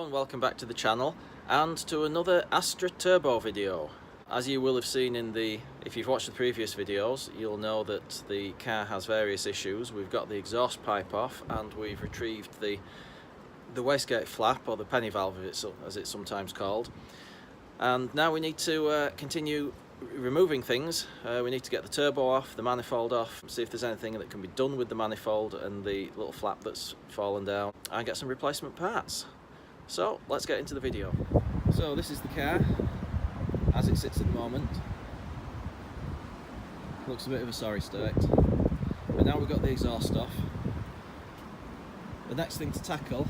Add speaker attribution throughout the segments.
Speaker 1: Hello and welcome back to the channel and to another Astra turbo video. As you will have seen if you've watched the previous videos, you'll know that the car has various issues. We've got the exhaust pipe off and we've retrieved the wastegate flap, or the penny valve as it's sometimes called. And now we need to continue removing things. We need to get the turbo off, the manifold off, see if there's anything that can be done with the manifold and the little flap that's fallen down, and get some replacement parts. So let's get into the video. So this is the car as it sits at the moment. Looks a bit of a sorry state. But now we've got the exhaust off. The next thing to tackle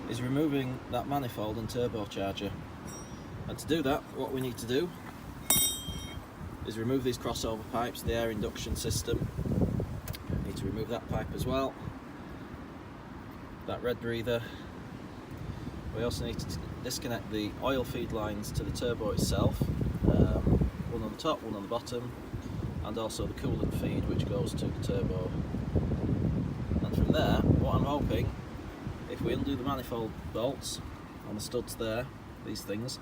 Speaker 1: is removing that manifold and turbocharger. And to do that, what we need to do is remove these crossover pipes, the air induction system. We need to remove that pipe as well, that red breather. We also need to disconnect the oil feed lines to the turbo itself, one on the top, one on the bottom, and also the coolant feed which goes to the turbo. And from there, what I'm hoping, if we undo the manifold bolts on the studs there, these things,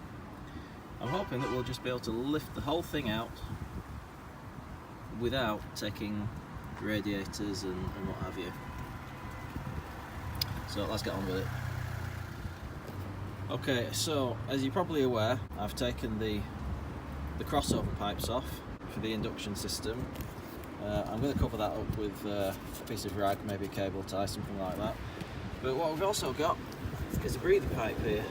Speaker 1: I'm hoping that we'll just be able to lift the whole thing out without taking radiators and what have you. So let's get on with it. Okay, so as you're probably aware, I've taken the crossover pipes off for the induction system. I'm going to cover that up with a piece of rag, maybe a cable tie, something like that. But what we've also got is a breather pipe here.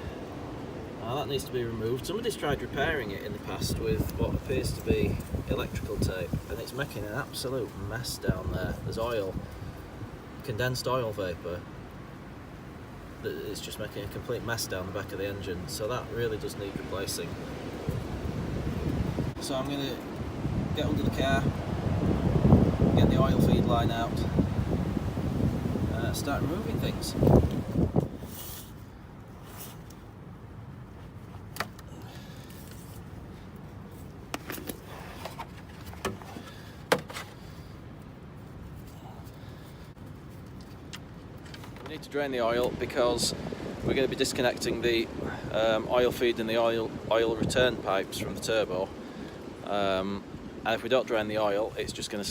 Speaker 1: Now that needs to be removed. Somebody's tried repairing it in the past with what appears to be electrical tape, and it's making an absolute mess down there. There's oil, condensed oil vapour. It's just making a complete mess down the back of the engine, so that really does need replacing. So I'm going to get under the car, get the oil feed line out, start removing things. We need to drain the oil because we're going to be disconnecting the oil feed and the oil return pipes from the turbo, and if we don't drain the oil, it's just going to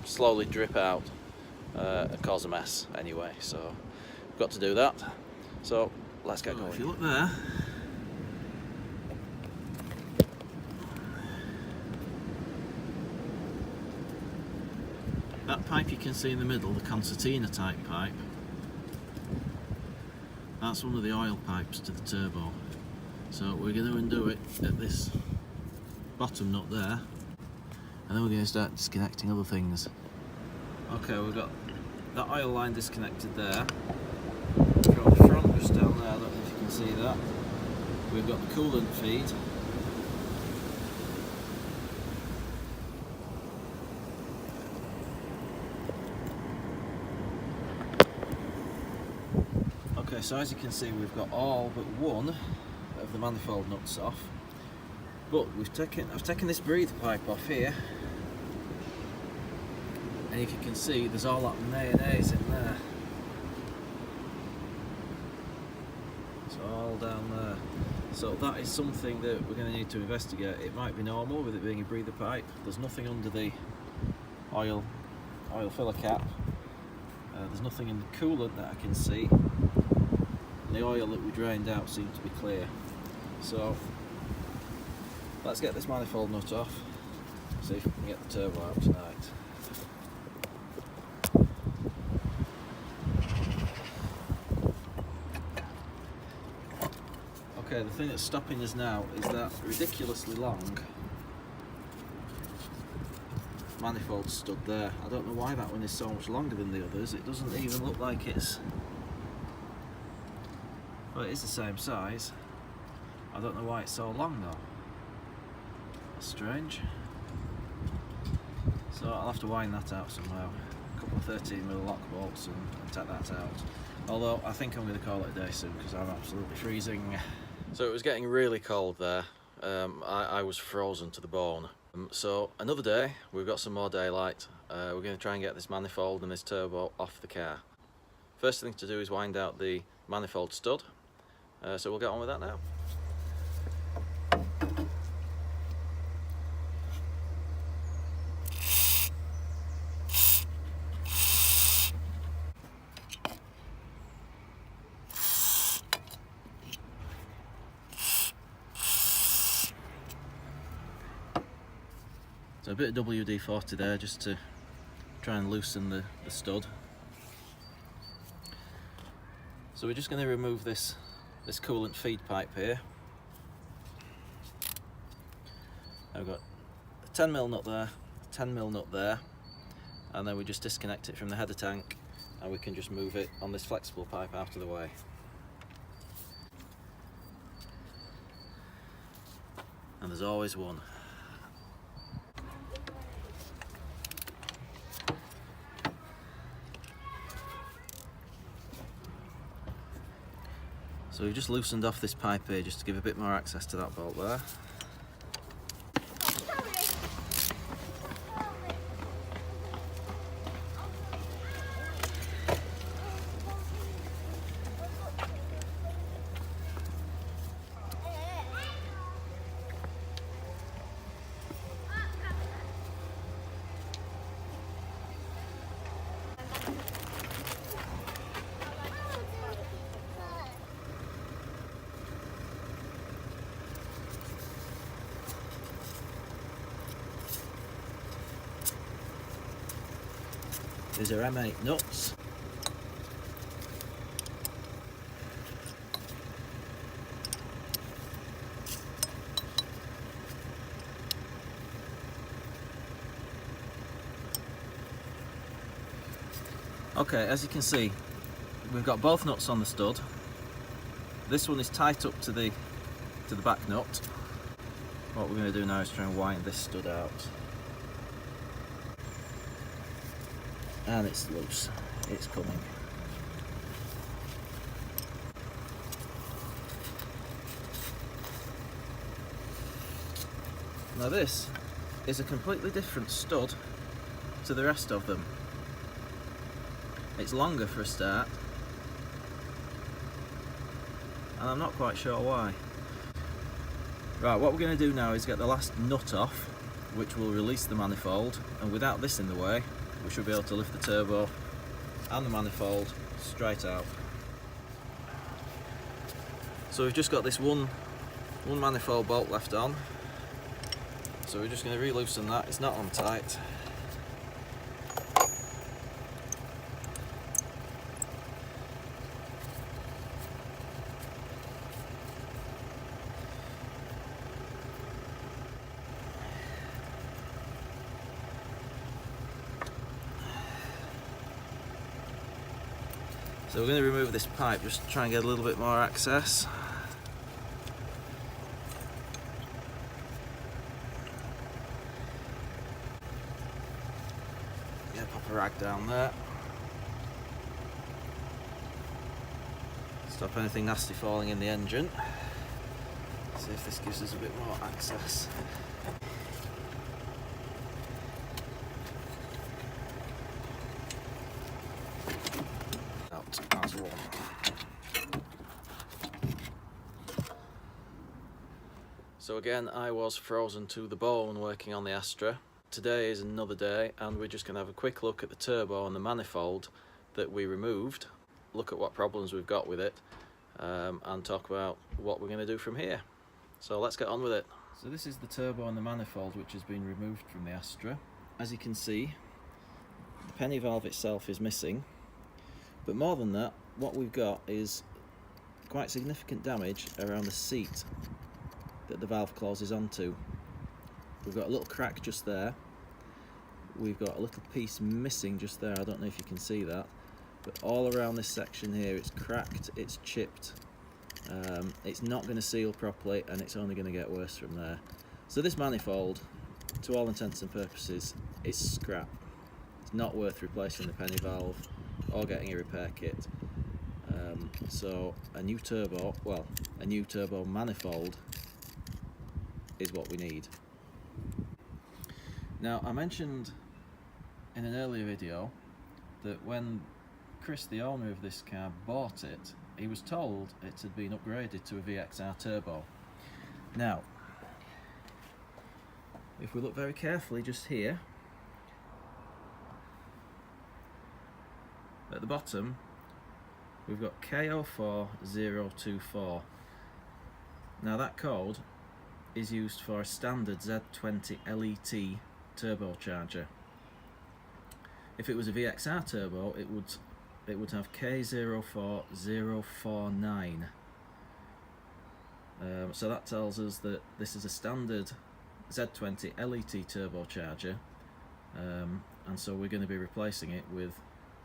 Speaker 1: slowly drip out and cause a mess anyway. So we've got to do that. So let's get going. If you look there, that pipe you can see in the middle, the concertina type pipe, that's one of the oil pipes to the turbo. So we're going to undo it at this bottom nut there, and then we're going to start disconnecting other things. Okay, we've got that oil line disconnected there. From the front, just down there, I don't know if you can see that. We've got the coolant feed. Okay, so as you can see, we've got all but one of the manifold nuts off, but I've taken this breather pipe off here, and if you can see, there's all that mayonnaise in there. It's all down there. So that is something that we're going to need to investigate. It might be normal with it being a breather pipe. There's nothing under the oil filler cap. There's nothing in the coolant that I can see. And the oil that we drained out seems to be clear. So let's get this manifold nut off, see if we can get the turbo out tonight. Okay, the thing that's stopping us now is that ridiculously long manifold stud there. I don't know why that one is so much longer than the others. It doesn't even look like it's... Well, it is the same size. I don't know why it's so long though. That's strange. So I'll have to wind that out somehow. A couple of 13mm lock bolts and take that out. Although I think I'm going to call it a day soon because I'm absolutely freezing. So it was getting really cold there. I was frozen to the bone. So another day, we've got some more daylight. We're going to try and get this manifold and this turbo off the car. First thing to do is wind out the manifold stud, so we'll get on with that now. So a bit of WD-40 there just to try and loosen the stud. So we're just going to remove this coolant feed pipe here. I've got a 10mm nut there, a 10mm nut there, and then we just disconnect it from the header tank and we can just move it on this flexible pipe out of the way. And there's always one. So we've just loosened off this pipe here just to give a bit more access to that bolt there. These are M8 nuts. Okay, as you can see, we've got both nuts on the stud. This one is tight up to the back nut. What we're going to do now is try and wind this stud out. And it's loose, it's coming. Now this is a completely different stud to the rest of them. It's longer for a start, and I'm not quite sure why. Right, what we're going to do now is get the last nut off, which will release the manifold, and without this in the way, we should be able to lift the turbo and the manifold straight out. So we've just got this one manifold bolt left on, so we're just going to re-loosen that. It's not on tight. So we're going to remove this pipe just to try and get a little bit more access. Yeah, pop a rag down there. Stop anything nasty falling in the engine. See if this gives us a bit more access. As one. So again, I was frozen to the bone working on the Astra. Today is another day, and we're just going to have a quick look at the turbo and the manifold that we removed, look at what problems we've got with it, and talk about what we're going to do from here. So let's get on with it. So this is the turbo and the manifold which has been removed from the Astra. As you can see, the penny valve itself is missing. But more than that, what we've got is quite significant damage around the seat that the valve closes onto. We've got a little crack just there. We've got a little piece missing just there. I don't know if you can see that. But all around this section here, it's cracked, it's chipped. It's not going to seal properly, and it's only going to get worse from there. So this manifold, to all intents and purposes, is scrap. It's not worth replacing the penny valve or getting a repair kit. So a new turbo manifold is what we need. Now, I mentioned in an earlier video that when Chris, the owner of this car, bought it, he was told it had been upgraded to a VXR turbo. Now, if we look very carefully just here, at the bottom we've got KO4024. Now that code is used for a standard Z20 LET turbocharger. If it was a VXR turbo, it would have K04049. So that tells us that this is a standard Z20 LET turbocharger, and so we're going to be replacing it with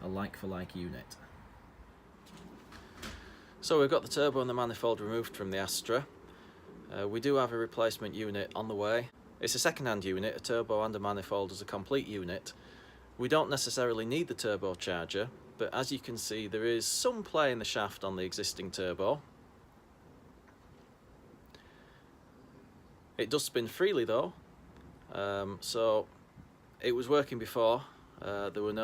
Speaker 1: a like-for-like unit. So we've got the turbo and the manifold removed from the Astra. We do have a replacement unit on the way. It's a second-hand unit, a turbo and a manifold as a complete unit. We don't necessarily need the turbocharger, but as you can see there is some play in the shaft on the existing turbo. It does spin freely though, so it was working before. There was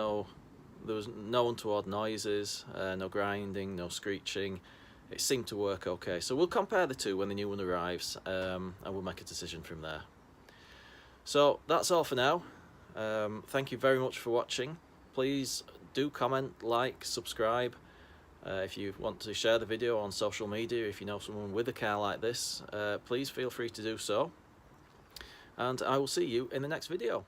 Speaker 1: no untoward noises, no grinding, no screeching. It seemed to work okay. So we'll compare the two when the new one arrives, and we'll make a decision from there. So that's all for now. Thank you very much for watching. Please do comment, like, subscribe. If you want to share the video on social media, if you know someone with a car like this, please feel free to do so. And I will see you in the next video.